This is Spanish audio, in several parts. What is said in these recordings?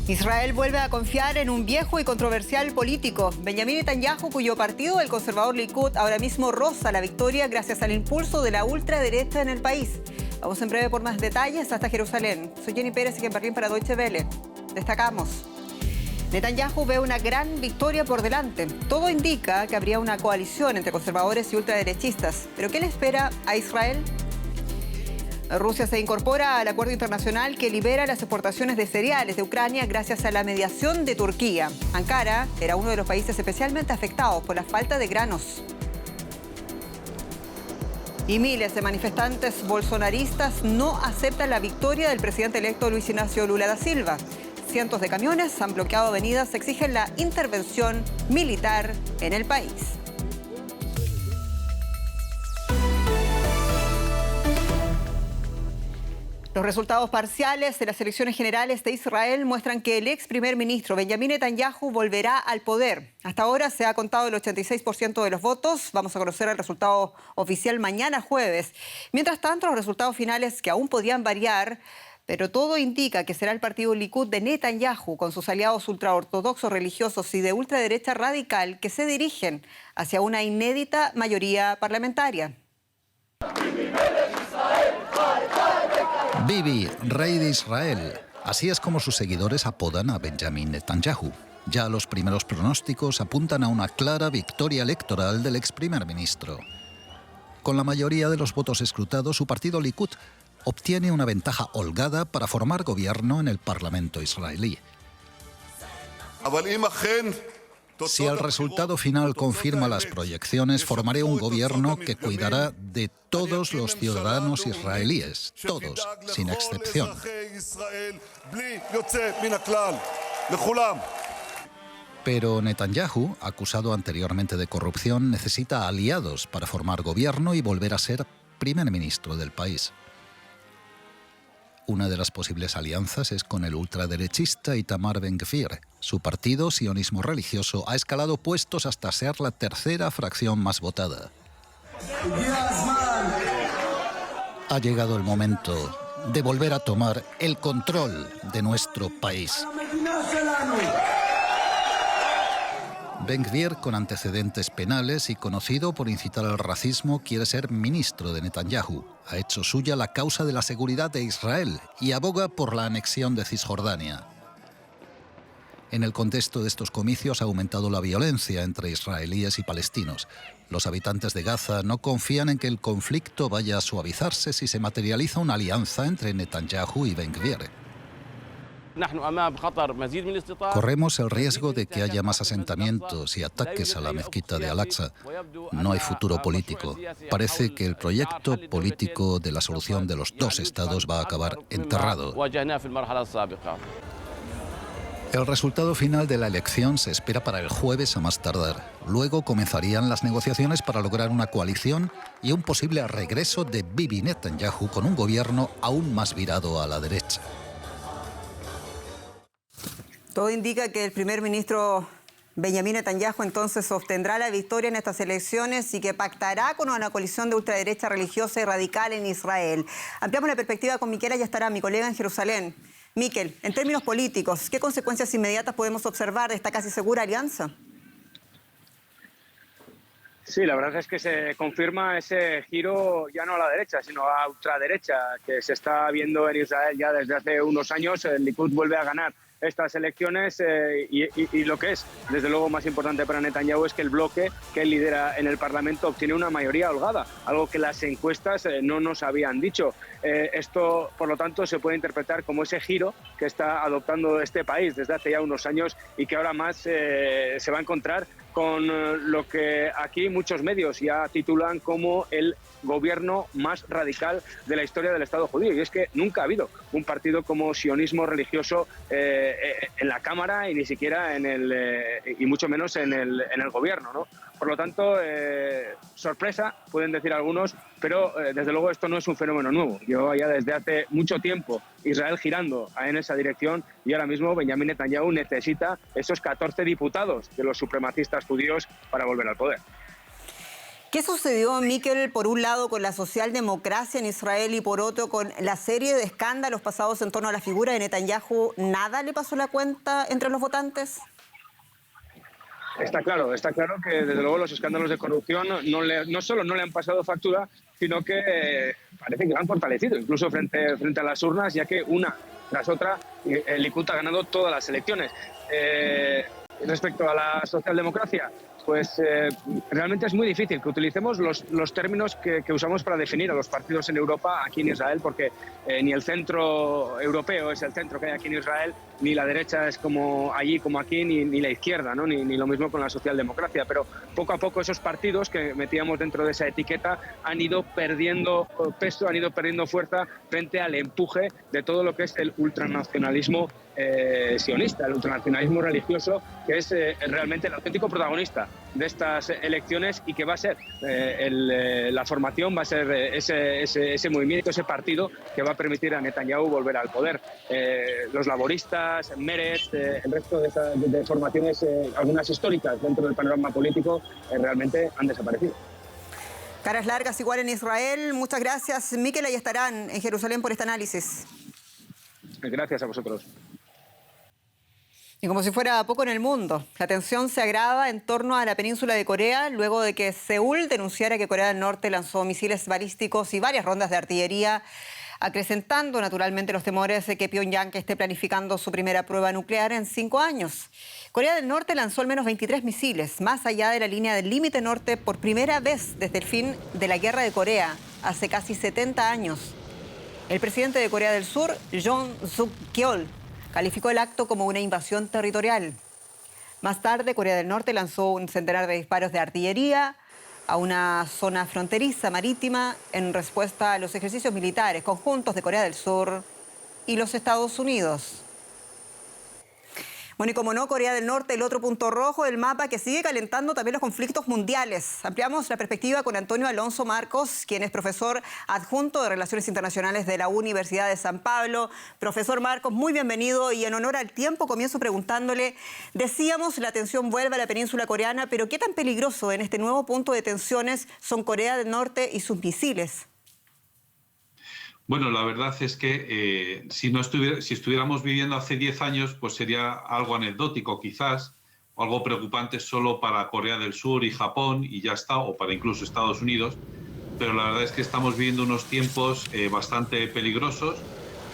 Israel vuelve a confiar en un viejo y controversial político. Benjamin Netanyahu, cuyo partido, el conservador Likud, ahora mismo roza la victoria gracias al impulso de la ultraderecha en el país. Vamos en breve por más detalles hasta Jerusalén. Soy Jenny Pérez y en Berlín para Deutsche Welle. Destacamos: Netanyahu ve una gran victoria por delante. Todo indica que habría una coalición entre conservadores y ultraderechistas. ¿Pero qué le espera a Israel? Rusia se incorpora al acuerdo internacional que libera las exportaciones de cereales de Ucrania gracias a la mediación de Turquía. Ankara era uno de los países especialmente afectados por la falta de granos. Y miles de manifestantes bolsonaristas no aceptan la victoria del presidente electo Luis Ignacio Lula da Silva. Cientos de camiones han bloqueado avenidas, exigen la intervención militar en el país. Los resultados parciales de las elecciones generales de Israel muestran que el ex primer ministro Benjamin Netanyahu volverá al poder. Hasta ahora se ha contado el 86% de los votos. Vamos a conocer el resultado oficial mañana jueves. Mientras tanto, los resultados finales que aún podían variar, pero todo indica que será el partido Likud de Netanyahu con sus aliados ultraortodoxos religiosos y de ultraderecha radical que se dirigen hacia una inédita mayoría parlamentaria. Bibi, rey de Israel. Así es como sus seguidores apodan a Benjamin Netanyahu. Ya los primeros pronósticos apuntan a una clara victoria electoral del ex primer ministro. Con la mayoría de los votos escrutados, su partido Likud obtiene una ventaja holgada para formar gobierno en el Parlamento israelí. Si el resultado final confirma las proyecciones, formaré un gobierno que cuidará de todos los ciudadanos israelíes, todos, sin excepción. Pero Netanyahu, acusado anteriormente de corrupción, necesita aliados para formar gobierno y volver a ser primer ministro del país. Una de las posibles alianzas es con el ultraderechista Itamar Ben-Gvir. Su partido, sionismo religioso, ha escalado puestos hasta ser la tercera fracción más votada. Ha llegado el momento de volver a tomar el control de nuestro país. Ben-Gvir, con antecedentes penales y conocido por incitar al racismo, quiere ser ministro de Netanyahu. Ha hecho suya la causa de la seguridad de Israel y aboga por la anexión de Cisjordania. En el contexto de estos comicios ha aumentado la violencia entre israelíes y palestinos. Los habitantes de Gaza no confían en que el conflicto vaya a suavizarse si se materializa una alianza entre Netanyahu y Ben-Gvir. Corremos el riesgo de que haya más asentamientos y ataques a la mezquita de Al-Aqsa. No hay futuro político. Parece que el proyecto político de la solución de los dos estados va a acabar enterrado. El resultado final de la elección se espera para el jueves a más tardar. Luego comenzarían las negociaciones para lograr una coalición y un posible regreso de Bibi Netanyahu con un gobierno aún más virado a la derecha. Todo indica que el primer ministro Benjamin Netanyahu entonces obtendrá la victoria en estas elecciones y que pactará con una coalición de ultraderecha religiosa y radical en Israel. Ampliamos la perspectiva con Miquel Ayestarán, mi colega en Jerusalén. Miquel, en términos políticos, ¿qué consecuencias inmediatas podemos observar de esta casi segura alianza? Sí, la verdad es que se confirma ese giro ya no a la derecha, sino a ultraderecha que se está viendo en Israel ya desde hace unos años. El Likud vuelve a ganar estas elecciones y lo que es, desde luego, más importante para Netanyahu es que el bloque que él lidera en el Parlamento obtiene una mayoría holgada, algo que las encuestas no nos habían dicho. Esto, por lo tanto, se puede interpretar como ese giro que está adoptando este país desde hace ya unos años y que ahora más se va a encontrar con lo que aquí muchos medios ya titulan como el gobierno más radical de la historia del Estado judío. Y es que nunca ha habido un partido como sionismo religioso en la Cámara y ni siquiera y mucho menos en el gobierno, ¿no? Por lo tanto, sorpresa, pueden decir algunos, pero desde luego esto no es un fenómeno nuevo. Llevaba ya desde hace mucho tiempo Israel girando en esa dirección y ahora mismo Benjamin Netanyahu necesita esos 14 diputados de los supremacistas judíos para volver al poder. ¿Qué sucedió, Miquel, por un lado con la socialdemocracia en Israel y por otro con la serie de escándalos pasados en torno a la figura de Netanyahu? ¿Nada le pasó la cuenta entre los votantes? Está claro que desde luego los escándalos de corrupción no solo no le han pasado factura, sino que parece que lo han fortalecido, incluso frente a las urnas, ya que una tras otra el Likud ha ganado todas las elecciones. Respecto a la socialdemocracia, pues realmente es muy difícil que utilicemos los términos que usamos para definir a los partidos en Europa aquí en Israel, porque ni el centro europeo es el centro que hay aquí en Israel, ni la derecha es como allí, como aquí, ni la izquierda, ¿no? ni lo mismo con la socialdemocracia. Pero poco a poco esos partidos que metíamos dentro de esa etiqueta han ido perdiendo peso, han ido perdiendo fuerza frente al empuje de todo lo que es el ultranacionalismo sionista, el ultranacionalismo religioso, que es realmente el auténtico protagonista de estas elecciones y que va a ser la formación, va a ser ese movimiento, ese partido que va a permitir a Netanyahu volver al poder. Los laboristas, Meretz, el resto de formaciones, algunas históricas dentro del panorama político, realmente han desaparecido. Caras largas igual en Israel. Muchas gracias, Miquel. Ahí estarán en Jerusalén por este análisis. Gracias a vosotros. Y como si fuera poco en el mundo, la tensión se agrava en torno a la península de Corea luego de que Seúl denunciara que Corea del Norte lanzó misiles balísticos y varias rondas de artillería, acrecentando naturalmente los temores de que Pyongyang esté planificando su primera prueba nuclear en 5 años. Corea del Norte lanzó al menos 23 misiles más allá de la línea del límite norte por primera vez desde el fin de la Guerra de Corea, hace casi 70 años. El presidente de Corea del Sur, Yoon Suk-yeol, calificó el acto como una invasión territorial. Más tarde, Corea del Norte lanzó un centenar de disparos de artillería a una zona fronteriza marítima en respuesta a los ejercicios militares conjuntos de Corea del Sur y los Estados Unidos. Bueno, y como no, Corea del Norte, el otro punto rojo del mapa que sigue calentando también los conflictos mundiales. Ampliamos la perspectiva con Antonio Alonso Marcos, quien es profesor adjunto de Relaciones Internacionales de la Universidad de San Pablo. Profesor Marcos, muy bienvenido y en honor al tiempo comienzo preguntándole, decíamos la tensión vuelve a la península coreana, pero ¿qué tan peligroso en este nuevo punto de tensiones son Corea del Norte y sus misiles? Bueno, la verdad es que si estuviéramos viviendo hace 10 años, pues sería algo anecdótico quizás, o algo preocupante solo para Corea del Sur y Japón y ya está, o para incluso Estados Unidos. Pero la verdad es que estamos viviendo unos tiempos bastante peligrosos,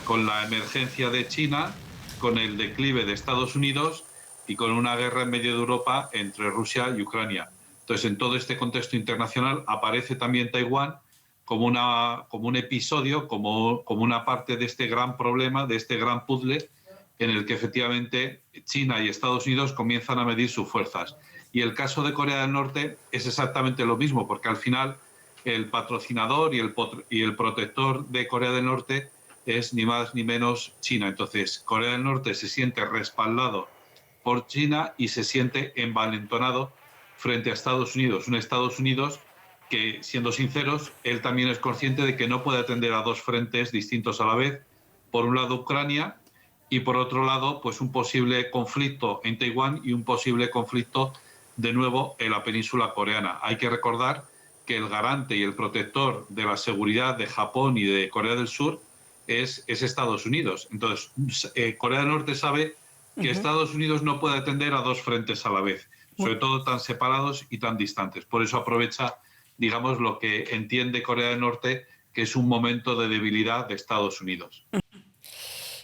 con la emergencia de China, con el declive de Estados Unidos y con una guerra en medio de Europa entre Rusia y Ucrania. Entonces, en todo este contexto internacional aparece también Taiwán como un episodio, como una parte de este gran problema, de este gran puzzle, en el que efectivamente China y Estados Unidos comienzan a medir sus fuerzas. Y el caso de Corea del Norte es exactamente lo mismo, porque al final el patrocinador y el protector de Corea del Norte es ni más ni menos China. Entonces, Corea del Norte se siente respaldado por China y se siente envalentonado frente a Estados Unidos. Un Estados Unidos que, siendo sinceros, él también es consciente de que no puede atender a dos frentes distintos a la vez. Por un lado, Ucrania, y por otro lado, pues un posible conflicto en Taiwán y un posible conflicto de nuevo en la península coreana. Hay que recordar que el garante y el protector de la seguridad de Japón y de Corea del Sur es Estados Unidos. Entonces, Corea del Norte sabe que Estados Unidos no puede atender a dos frentes a la vez, sobre todo tan separados y tan distantes. Por eso aprovecha, digamos, lo que entiende Corea del Norte, que es un momento de debilidad de Estados Unidos.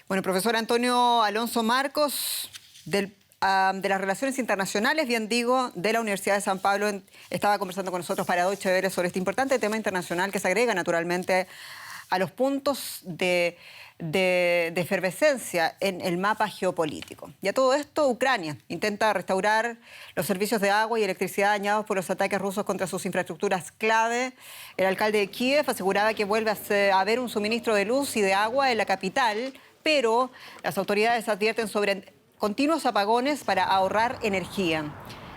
Bueno, profesor Antonio Alonso Marcos, de las Relaciones Internacionales, bien digo, de la Universidad de San Pablo, estaba conversando con nosotros para Deutsche Welle sobre este importante tema internacional que se agrega naturalmente a los puntos de efervescencia en el mapa geopolítico. Y a todo esto, Ucrania intenta restaurar los servicios de agua y electricidad dañados por los ataques rusos contra sus infraestructuras clave. El alcalde de Kiev aseguraba que vuelve a haber un suministro de luz y de agua en la capital, pero las autoridades advierten sobre continuos apagones para ahorrar energía.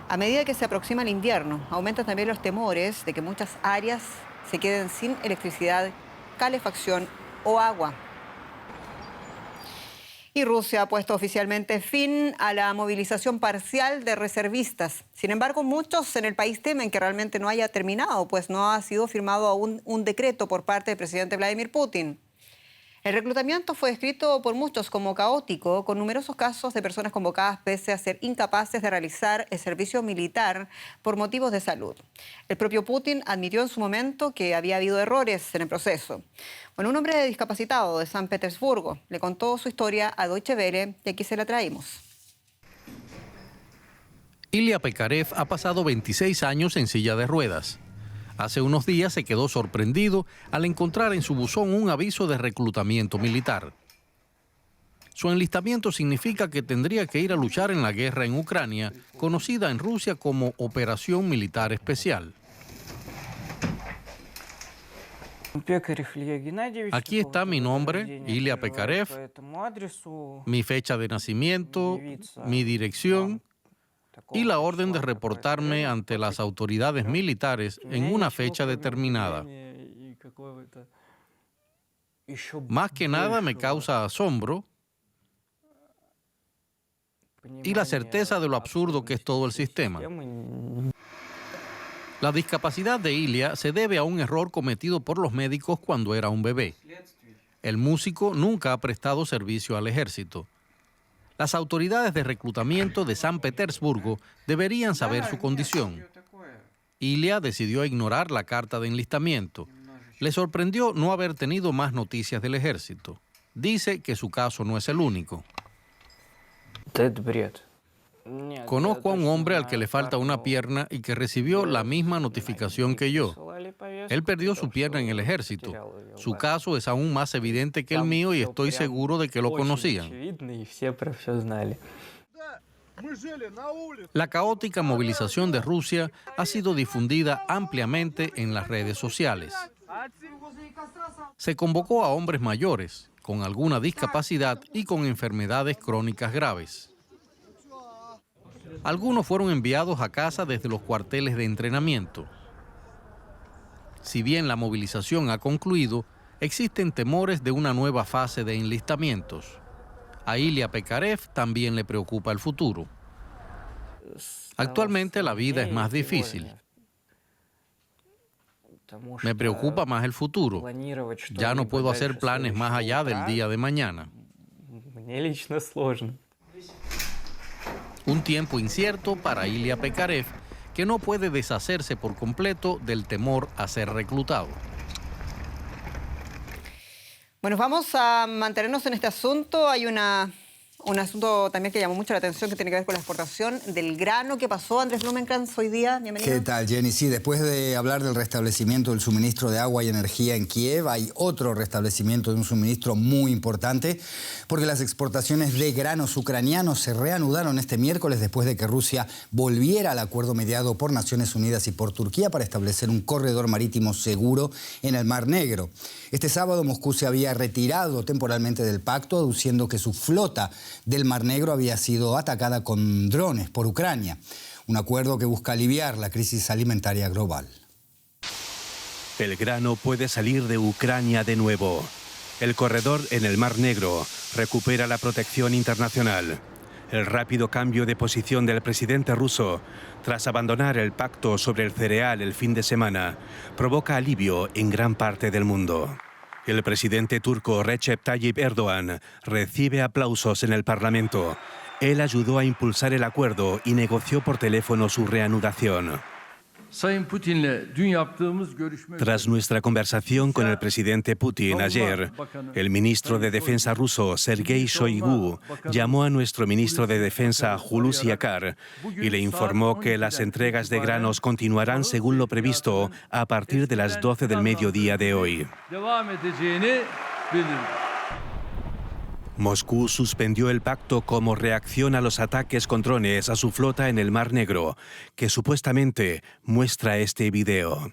A medida que se aproxima el invierno, aumentan también los temores de que muchas áreas se queden sin electricidad, calefacción o agua. Y Rusia ha puesto oficialmente fin a la movilización parcial de reservistas. Sin embargo, muchos en el país temen que realmente no haya terminado, pues no ha sido firmado aún un decreto por parte del presidente Vladimir Putin. El reclutamiento fue descrito por muchos como caótico, con numerosos casos de personas convocadas pese a ser incapaces de realizar el servicio militar por motivos de salud. El propio Putin admitió en su momento que había habido errores en el proceso. Bueno, un hombre discapacitado de San Petersburgo le contó su historia a Deutsche Welle y aquí se la traímos. Ilya Pekarev ha pasado 26 años en silla de ruedas. Hace unos días se quedó sorprendido al encontrar en su buzón un aviso de reclutamiento militar. Su enlistamiento significa que tendría que ir a luchar en la guerra en Ucrania, conocida en Rusia como Operación Militar Especial. Aquí está mi nombre, Ilya Pekarev, mi fecha de nacimiento, mi dirección y la orden de reportarme ante las autoridades militares en una fecha determinada. Más que nada me causa asombro y la certeza de lo absurdo que es todo el sistema. La discapacidad de Ilya se debe a un error cometido por los médicos cuando era un bebé. El músico nunca ha prestado servicio al ejército. Las autoridades de reclutamiento de San Petersburgo deberían saber su condición. Ilya decidió ignorar la carta de enlistamiento. Le sorprendió no haber tenido más noticias del ejército. Dice que su caso no es el único. Conozco a un hombre al que le falta una pierna y que recibió la misma notificación que yo. Él perdió su pierna en el ejército. Su caso es aún más evidente que el mío y estoy seguro de que lo conocían. La caótica movilización de Rusia ha sido difundida ampliamente en las redes sociales. Se convocó a hombres mayores, con alguna discapacidad y con enfermedades crónicas graves. Algunos fueron enviados a casa desde los cuarteles de entrenamiento. Si bien la movilización ha concluido, existen temores de una nueva fase de enlistamientos. A Ilya Pekarev también le preocupa el futuro. Actualmente la vida es más difícil. Me preocupa más el futuro. Ya no puedo hacer planes más allá del día de mañana. Un tiempo incierto para Ilya Pekarev, que no puede deshacerse por completo del temor a ser reclutado. Bueno, vamos a mantenernos en este asunto. Hay un asunto también que llamó mucho la atención que tiene que ver con la exportación del grano. ¿Qué pasó, Andrés Blumenkrantz, hoy día? Bienvenido. ¿Qué tal, Jenny? Sí, después de hablar del restablecimiento del suministro de agua y energía en Kiev, hay otro restablecimiento de un suministro muy importante, porque las exportaciones de granos ucranianos se reanudaron este miércoles después de que Rusia volviera al acuerdo mediado por Naciones Unidas y por Turquía para establecer un corredor marítimo seguro en el Mar Negro. Este sábado Moscú se había retirado temporalmente del pacto, aduciendo que su flota del Mar Negro había sido atacada con drones por Ucrania. Un acuerdo que busca aliviar la crisis alimentaria global. El grano puede salir de Ucrania de nuevo. El corredor en el Mar Negro recupera la protección internacional. El rápido cambio de posición del presidente ruso tras abandonar el pacto sobre el cereal el fin de semana provoca alivio en gran parte del mundo. El presidente turco Recep Tayyip Erdoğan recibe aplausos en el Parlamento. Él ayudó a impulsar el acuerdo y negoció por teléfono su reanudación. Tras nuestra conversación con el presidente Putin ayer, el ministro de Defensa ruso, Sergei Shoigu, llamó a nuestro ministro de Defensa, Hulusi Akar, y le informó que las entregas de granos continuarán según lo previsto a partir de las 12 del mediodía de hoy. Moscú suspendió el pacto como reacción a los ataques con drones a su flota en el Mar Negro, que supuestamente muestra este video.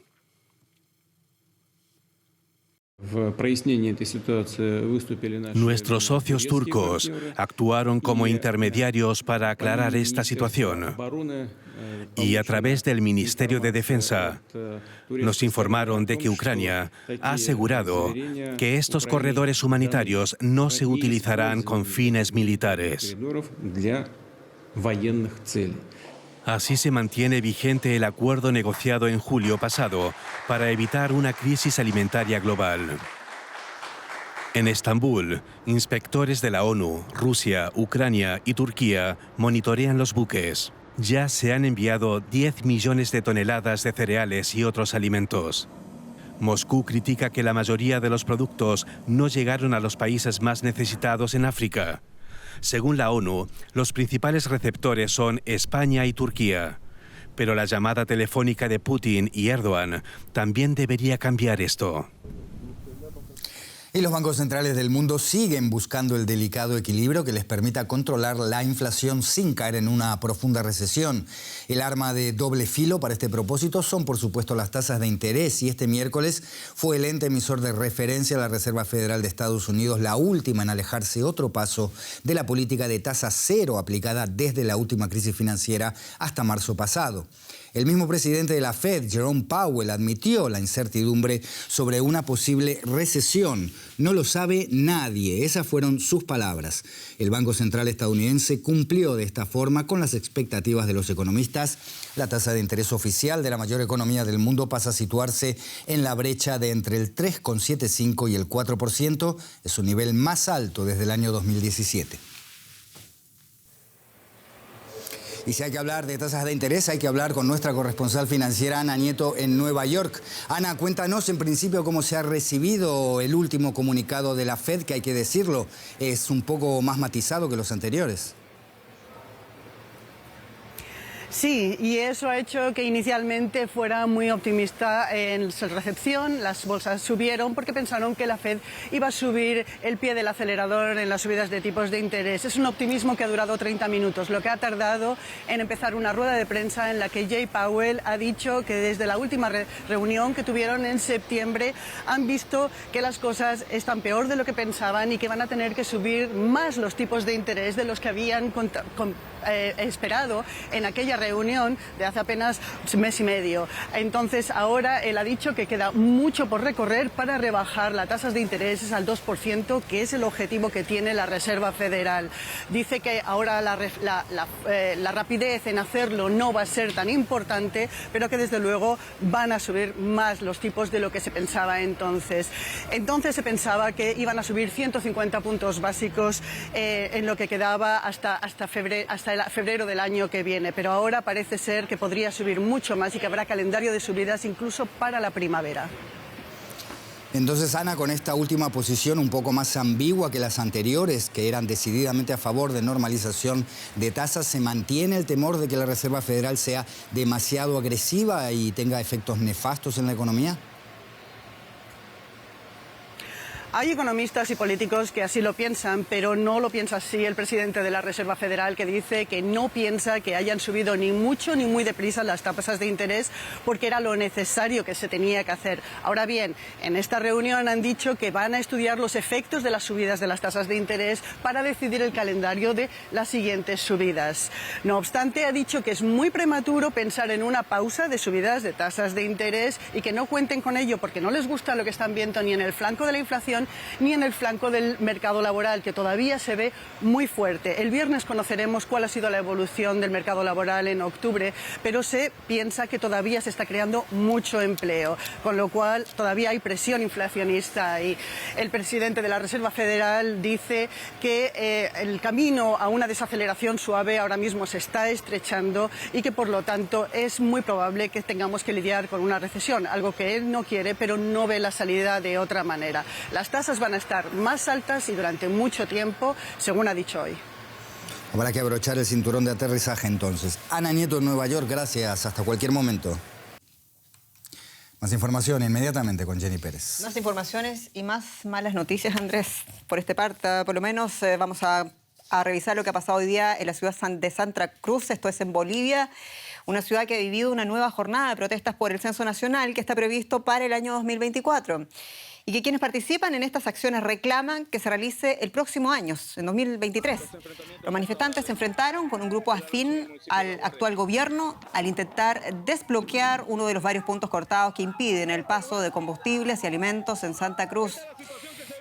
Nuestros socios turcos actuaron como intermediarios para aclarar esta situación y a través del Ministerio de Defensa nos informaron de que Ucrania ha asegurado que estos corredores humanitarios no se utilizarán con fines militares. Así se mantiene vigente el acuerdo negociado en julio pasado para evitar una crisis alimentaria global. En Estambul, inspectores de la ONU, Rusia, Ucrania y Turquía monitorean los buques. Ya se han enviado 10 millones de toneladas de cereales y otros alimentos. Moscú critica que la mayoría de los productos no llegaron a los países más necesitados en África. Según la ONU, los principales receptores son España y Turquía. Pero la llamada telefónica de Putin y Erdogan también debería cambiar esto. Y los bancos centrales del mundo siguen buscando el delicado equilibrio que les permita controlar la inflación sin caer en una profunda recesión. El arma de doble filo para este propósito son, por supuesto, las tasas de interés. Y este miércoles fue el ente emisor de referencia a la Reserva Federal de Estados Unidos, la última en alejarse otro paso de la política de tasa cero aplicada desde la última crisis financiera hasta marzo pasado. El mismo presidente de la Fed, Jerome Powell, admitió la incertidumbre sobre una posible recesión. No lo sabe nadie, esas fueron sus palabras. El Banco Central estadounidense cumplió de esta forma con las expectativas de los economistas. La tasa de interés oficial de la mayor economía del mundo pasa a situarse en la brecha de entre el 3,75 y el 4%. Es su nivel más alto desde el año 2017. Y si hay que hablar de tasas de interés, hay que hablar con nuestra corresponsal financiera Ana Nieto en Nueva York. Ana, cuéntanos en principio cómo se ha recibido el último comunicado de la Fed, que hay que decirlo, es un poco más matizado que los anteriores. Sí, y eso ha hecho que inicialmente fuera muy optimista en su recepción. Las bolsas subieron porque pensaron que la Fed iba a subir el pie del acelerador en las subidas de tipos de interés. Es un optimismo que ha durado 30 minutos, lo que ha tardado en empezar una rueda de prensa en la que Jay Powell ha dicho que desde la última reunión que tuvieron en septiembre han visto que las cosas están peor de lo que pensaban y que van a tener que subir más los tipos de interés de los que habían esperado en aquella reunión de hace apenas un mes y medio. Entonces ahora él ha dicho que queda mucho por recorrer para rebajar las tasas de intereses al 2%, que es el objetivo que tiene la Reserva Federal. Dice que ahora la rapidez en hacerlo no va a ser tan importante, pero que desde luego van a subir más los tipos de lo que se pensaba entonces. Entonces se pensaba que iban a subir 150 puntos básicos en lo que quedaba hasta febrero del año que viene, pero ahora parece ser que podría subir mucho más y que habrá calendario de subidas incluso para la primavera. Entonces, Ana, con esta última posición un poco más ambigua que las anteriores, que eran decididamente a favor de normalización de tasas, ¿se mantiene el temor de que la Reserva Federal sea demasiado agresiva y tenga efectos nefastos en la economía? Hay economistas y políticos que así lo piensan, pero no lo piensa así el presidente de la Reserva Federal, que dice que no piensa que hayan subido ni mucho ni muy deprisa las tasas de interés porque era lo necesario que se tenía que hacer. Ahora bien, en esta reunión han dicho que van a estudiar los efectos de las subidas de las tasas de interés para decidir el calendario de las siguientes subidas. No obstante, ha dicho que es muy prematuro pensar en una pausa de subidas de tasas de interés y que no cuenten con ello porque no les gusta lo que están viendo ni en el flanco de la inflación ni en el flanco del mercado laboral, que todavía se ve muy fuerte. El viernes conoceremos cuál ha sido la evolución del mercado laboral en octubre, pero se piensa que todavía se está creando mucho empleo, con lo cual todavía hay presión inflacionista. Y el presidente de la Reserva Federal dice que el camino a una desaceleración suave ahora mismo se está estrechando y que por lo tanto es muy probable que tengamos que lidiar con una recesión, algo que él no quiere, pero no ve la salida de otra manera. Las tasas van a estar más altas y durante mucho tiempo, según ha dicho hoy. Habrá que abrochar el cinturón de aterrizaje entonces. Ana Nieto en Nueva York, gracias. Hasta cualquier momento. Más información inmediatamente con Jenny Pérez. Más informaciones y más malas noticias, Andrés. Por esta parte, por lo menos vamos a revisar lo que ha pasado hoy día en la ciudad de Santa Cruz, esto es en Bolivia. Una ciudad que ha vivido una nueva jornada de protestas por el censo nacional que está previsto para el año 2024. y que quienes participan en estas acciones reclaman que se realice el próximo año, en 2023. Los manifestantes se enfrentaron con un grupo afín al actual gobierno al intentar desbloquear uno de los varios puntos cortados que impiden el paso de combustibles y alimentos en Santa Cruz.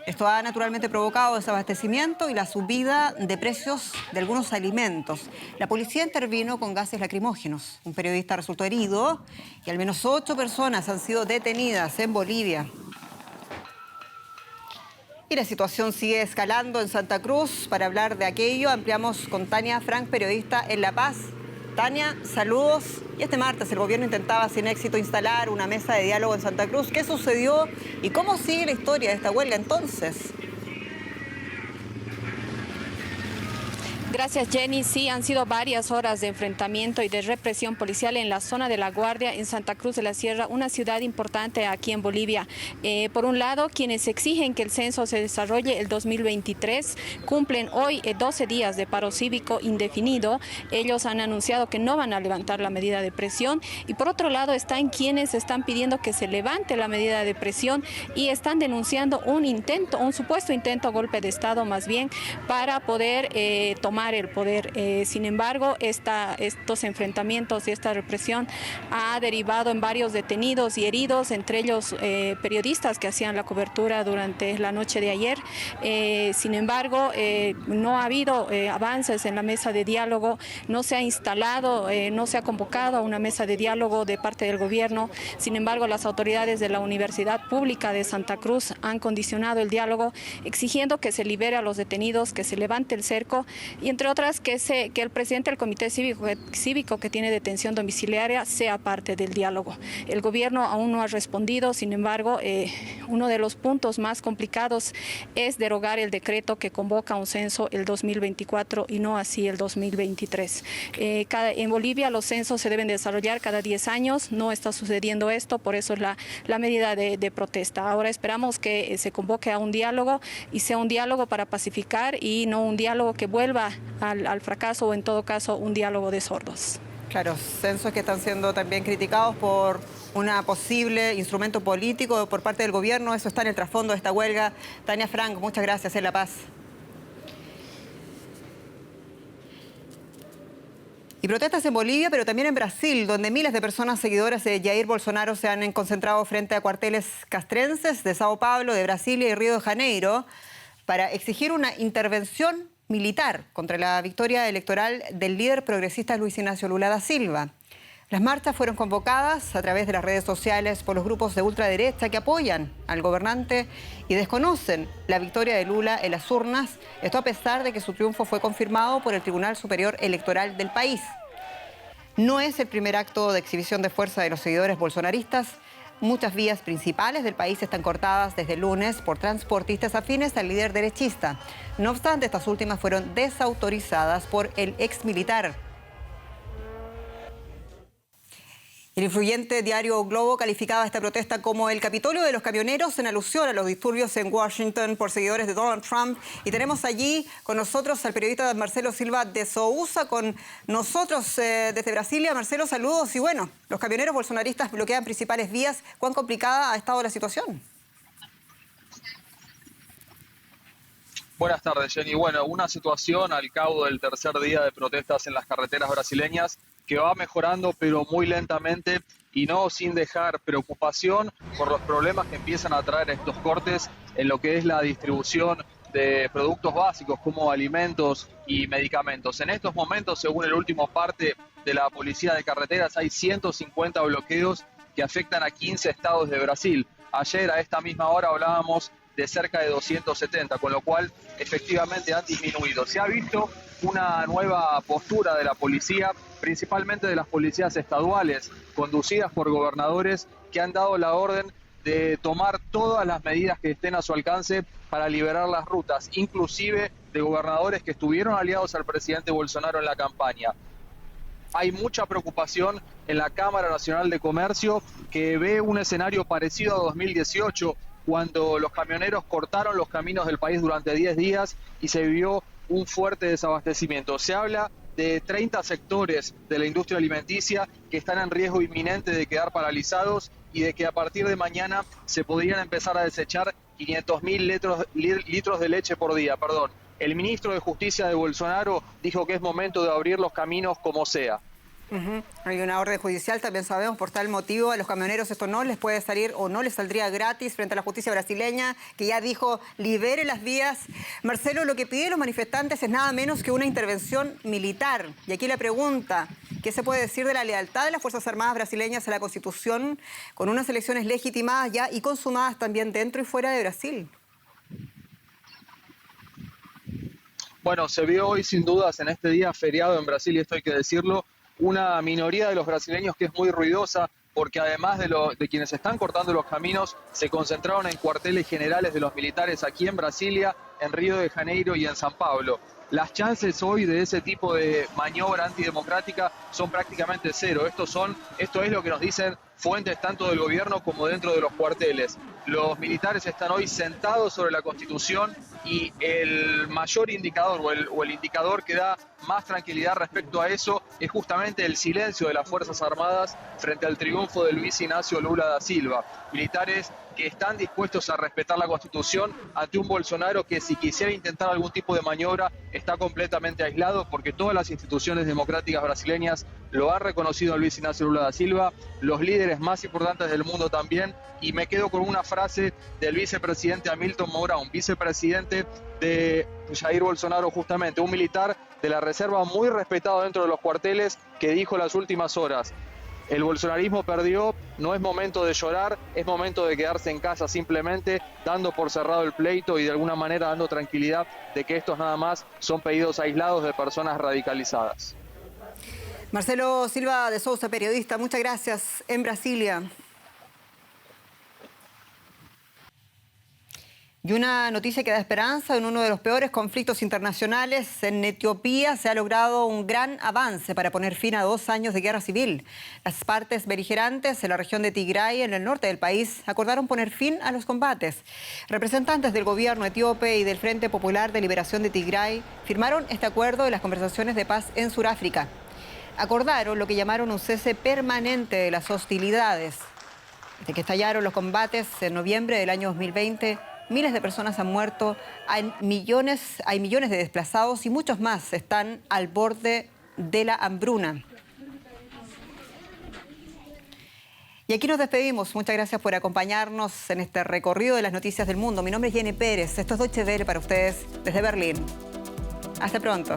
Esto ha naturalmente provocado desabastecimiento y la subida de precios de algunos alimentos. La policía intervino con gases lacrimógenos. Un periodista resultó herido y al menos 8 personas han sido detenidas en Bolivia. Y la situación sigue escalando en Santa Cruz. Para hablar de aquello, ampliamos con Tania Frank, periodista en La Paz. Tania, saludos. Y este martes el gobierno intentaba sin éxito instalar una mesa de diálogo en Santa Cruz. ¿Qué sucedió y cómo sigue la historia de esta huelga entonces? Gracias, Jenny. Sí, han sido varias horas de enfrentamiento y de represión policial en la zona de La Guardia, en Santa Cruz de la Sierra, una ciudad importante aquí en Bolivia. Por un lado, quienes exigen que el censo se desarrolle el 2023 cumplen hoy 12 días de paro cívico indefinido. Ellos han anunciado que no van a levantar la medida de presión. Y por otro lado, están quienes están pidiendo que se levante la medida de presión y están denunciando un supuesto intento golpe de Estado más bien para poder tomar el poder. Sin embargo, estos enfrentamientos y esta represión ha derivado en varios detenidos y heridos, entre ellos periodistas que hacían la cobertura durante la noche de ayer. Sin embargo, no ha habido avances en la mesa de diálogo, no se ha instalado, no se ha convocado a una mesa de diálogo de parte del gobierno. Sin embargo, las autoridades de la Universidad Pública de Santa Cruz han condicionado el diálogo, exigiendo que se libere a los detenidos, que se levante el cerco y entre otras que el presidente del Comité Cívico que tiene detención domiciliaria sea parte del diálogo. El gobierno aún no ha respondido, sin embargo, uno de los puntos más complicados es derogar el decreto que convoca un censo el 2024 y no así el 2023. En Bolivia los censos se deben desarrollar cada 10 años, no está sucediendo esto, por eso es la medida de protesta. Ahora esperamos que se convoque a un diálogo y sea un diálogo para pacificar y no un diálogo que vuelva al fracaso o en todo caso un diálogo de sordos. Claro, censos que están siendo también criticados por una posible instrumento político por parte del gobierno. Eso está en el trasfondo de esta huelga. Tania Frank, muchas gracias. En La Paz. Y protestas en Bolivia, pero también en Brasil, donde miles de personas seguidoras de Jair Bolsonaro se han concentrado frente a cuarteles castrenses de Sao Paulo, de Brasilia y Río de Janeiro para exigir una intervención militar contra la victoria electoral del líder progresista Luis Ignacio Lula da Silva. Las marchas fueron convocadas a través de las redes sociales por los grupos de ultraderecha que apoyan al gobernante y desconocen la victoria de Lula en las urnas, esto a pesar de que su triunfo fue confirmado por el Tribunal Superior Electoral del país. No es el primer acto de exhibición de fuerza de los seguidores bolsonaristas. Muchas vías principales del país están cortadas desde el lunes por transportistas afines al líder derechista. No obstante, estas últimas fueron desautorizadas por el exmilitar. El influyente diario Globo calificaba esta protesta como el Capitolio de los camioneros en alusión a los disturbios en Washington por seguidores de Donald Trump. Y tenemos allí con nosotros al periodista Marcelo Silva de Sousa, con nosotros desde Brasilia. Marcelo, saludos. Y bueno, los camioneros bolsonaristas bloquean principales vías. ¿Cuán complicada ha estado la situación? Buenas tardes, Jenny. Bueno, una situación al cabo del tercer día de protestas en las carreteras brasileñas que va mejorando, pero muy lentamente y no sin dejar preocupación por los problemas que empiezan a traer estos cortes en lo que es la distribución de productos básicos como alimentos y medicamentos. En estos momentos, según el último parte de la Policía de Carreteras, hay 150 bloqueos que afectan a 15 estados de Brasil. Ayer a esta misma hora hablábamos de cerca de 270, con lo cual efectivamente han disminuido. Se ha visto una nueva postura de la policía, principalmente de las policías estaduales, conducidas por gobernadores que han dado la orden de tomar todas las medidas que estén a su alcance para liberar las rutas, inclusive de gobernadores que estuvieron aliados al presidente Bolsonaro en la campaña. Hay mucha preocupación en la Cámara Nacional de Comercio, que ve un escenario parecido a 2018, cuando los camioneros cortaron los caminos del país durante 10 días y se vivió un fuerte desabastecimiento. Se habla de 30 sectores de la industria alimenticia que están en riesgo inminente de quedar paralizados y de que a partir de mañana se podrían empezar a desechar 500.000 litros de leche por día. El ministro de Justicia de Bolsonaro dijo que es momento de abrir los caminos como sea. Hay una orden judicial, también sabemos, por tal motivo a los camioneros esto no les puede salir o no les saldría gratis frente a la justicia brasileña, que ya dijo libere las vías. Marcelo, lo que piden los manifestantes es nada menos que una intervención militar. Y aquí la pregunta, ¿qué se puede decir de la lealtad de las Fuerzas Armadas brasileñas a la Constitución con unas elecciones legitimadas ya y consumadas también dentro y fuera de Brasil? Bueno, se vio hoy sin dudas en este día feriado en Brasil, y esto hay que decirlo, una minoría de los brasileños que es muy ruidosa, porque además de quienes están cortando los caminos, se concentraron en cuarteles generales de los militares aquí en Brasilia, en Río de Janeiro y en San Pablo. Las chances hoy de ese tipo de maniobra antidemocrática son prácticamente cero. Esto es lo que nos dicen fuentes tanto del gobierno como dentro de los cuarteles. Los militares están hoy sentados sobre la Constitución y el mayor indicador o el indicador que da más tranquilidad respecto a eso es justamente el silencio de las Fuerzas Armadas frente al triunfo de Luis Ignacio Lula da Silva. Militares que están dispuestos a respetar la Constitución ante un Bolsonaro que, si quisiera intentar algún tipo de maniobra, está completamente aislado, porque todas las instituciones democráticas brasileñas lo han reconocido a Luis Ignacio Lula da Silva, los líderes más importantes del mundo también, y me quedo con una frase del vicepresidente Hamilton Mourão, vicepresidente de Jair Bolsonaro justamente, un militar de la reserva muy respetado dentro de los cuarteles, que dijo en las últimas horas: el bolsonarismo perdió, no es momento de llorar, es momento de quedarse en casa simplemente, dando por cerrado el pleito y de alguna manera dando tranquilidad de que estos nada más son pedidos aislados de personas radicalizadas. Marcelo Silva de Souza, periodista, muchas gracias en Brasilia. Y una noticia que da esperanza: en uno de los peores conflictos internacionales, en Etiopía se ha logrado un gran avance para poner fin a 2 años de guerra civil. Las partes beligerantes en la región de Tigray, en el norte del país, acordaron poner fin a los combates. Representantes del gobierno etíope y del Frente Popular de Liberación de Tigray firmaron este acuerdo en las conversaciones de paz en Sudáfrica. Acordaron lo que llamaron un cese permanente de las hostilidades. Desde que estallaron los combates en noviembre del año 2020, miles de personas han muerto, hay millones de desplazados y muchos más están al borde de la hambruna. Y aquí nos despedimos. Muchas gracias por acompañarnos en este recorrido de las noticias del mundo. Mi nombre es Jenny Pérez. Esto es Deutsche Welle para ustedes desde Berlín. Hasta pronto.